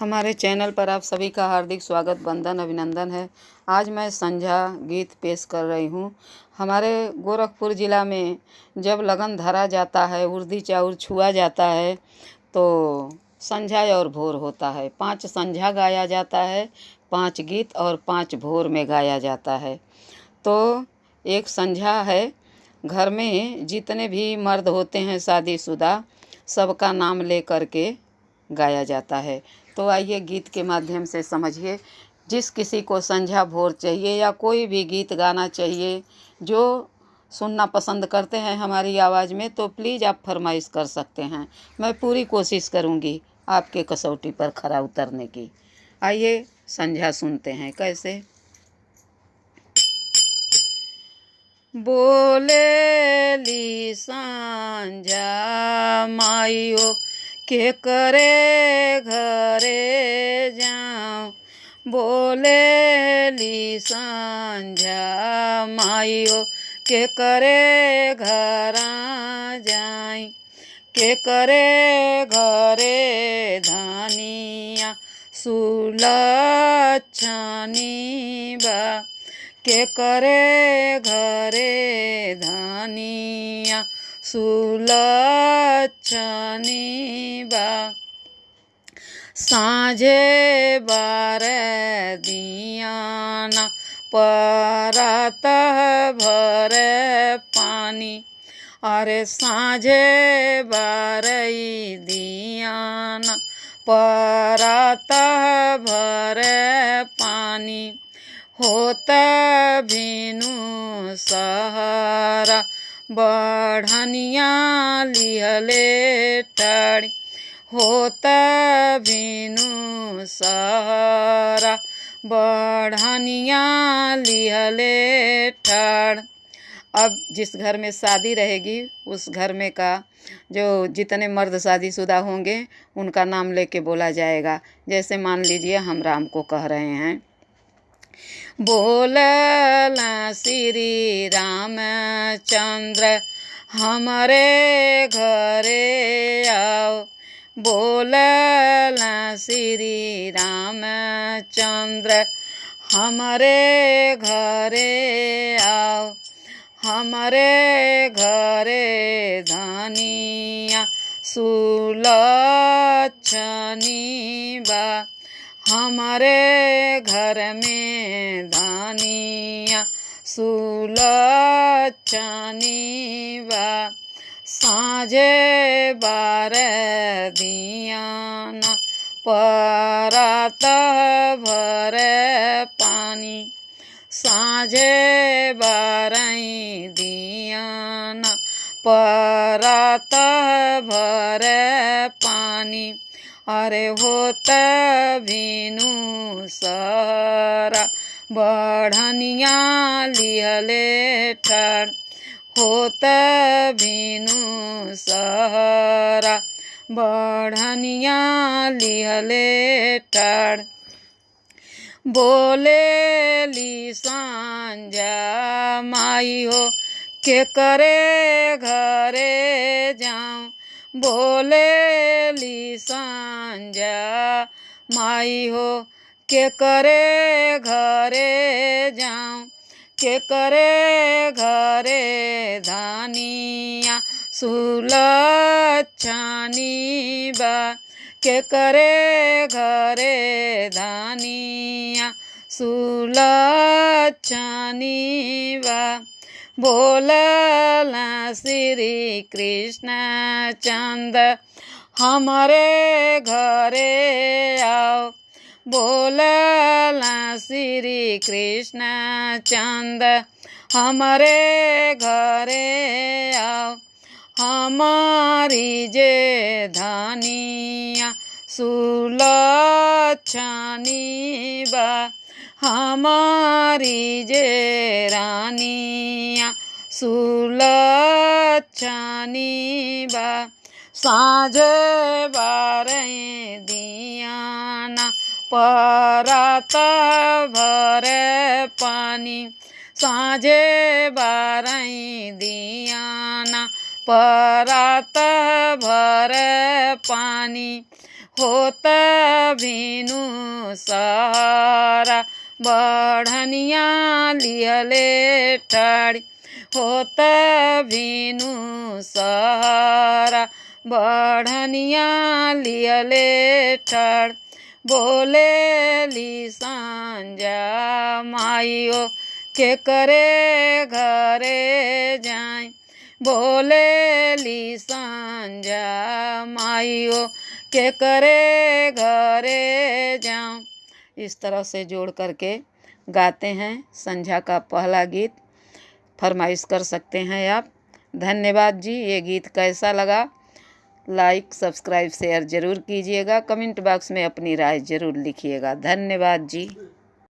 हमारे चैनल पर आप सभी का हार्दिक स्वागत, वंदन, अभिनंदन है। आज मैं संझा गीत पेश कर रही हूँ। हमारे गोरखपुर ज़िला में जब लगन धरा जाता है, उर्दी चाउर छुआ जाता है, तो संझा और भोर होता है। 5 संझा गाया जाता है, 5 गीत और 5 भोर में गाया जाता है। तो एक संझा है, घर में जितने भी मर्द होते हैं शादीशुदा, सबका नाम ले करके गाया जाता है। तो आइए गीत के माध्यम से समझिए। जिस किसी को संझा भोर चाहिए या कोई भी गीत गाना चाहिए जो सुनना पसंद करते हैं हमारी आवाज़ में, तो प्लीज़ आप फरमाइश कर सकते हैं। मैं पूरी कोशिश करूँगी आपके कसौटी पर खरा उतरने की। आइए संझा सुनते हैं कैसे। बोलेली संझा माइयो के करे घरे जाऊं, बोलेली संझा माइयो के करे घरा जाई, के करे घरे धानिया सुलक्षणी बा, के करे घरे धानिया सुलक्षणी बा। साँझे बारे दियाना परात भरे पानी, अरे साँझे बारई दियाना परात भरे पानी, होता भीनु सहारा बढ़निया लिहले टाड़ी, होता भीनु सहारा बढ़निया लिहले ठाड़। अब जिस घर में शादी रहेगी उस घर में का जो जितने मर्द शादीशुदा होंगे उनका नाम लेके बोला जाएगा। जैसे मान लीजिए हम राम को कह रहे हैं, बोलला श्री रामचंद्र हमारे घरे आओ, बोलला श्री रामचंद्र हमारे घरे आओ, हमारे घरे धानिया सुलक्षणी बा, हमारे घर में धानिया सुलक्षणी बा। साँझे बारे दियाना परात भरे पानी, साँझे बारई दियाना परात भरे पानी, अरे होता भीनु सहारा बढ़निया लिहले ठाड़, होता भीनु सहारा बढ़निया लिहले ठाड़। बोलेली संझा माई हो के करे घरे जाऊं, बोलेली संझा माई हो के करे घरे जाऊं, के करे घरे धानिया सुलक्षणी बा, के करे घरे धानिया सुलक्षणी बा। बोलला श्री कृष्ण चंद्र हमारे घरे आओ, बोलला श्री कृष्ण चंद्र हमारे घरे आओ, हमारी जे धानिया सुलक्षणी बा, हमारी जे रानिया सुलक्षणी बा। साँझे बारई दियाना परात भरे पानी, साँझे बारई दियाना परात भरे पानी, होत भीनु सारा बढ़निया लिहले ठाड़ी होत भीनु सारा बढ़निया लिहले ठाड़ बोले ली सांझा माइयो के करे घरे जाए बोले ली सांझा माइयो के करे घरे जाऊं। इस तरह से जोड़ करके गाते हैं संझा का पहला गीत। फरमाइश कर सकते हैं आप। धन्यवाद जी। ये गीत कैसा लगा लाइक सब्सक्राइब शेयर ज़रूर कीजिएगा। कमेंट बॉक्स में अपनी राय ज़रूर लिखिएगा। धन्यवाद जी।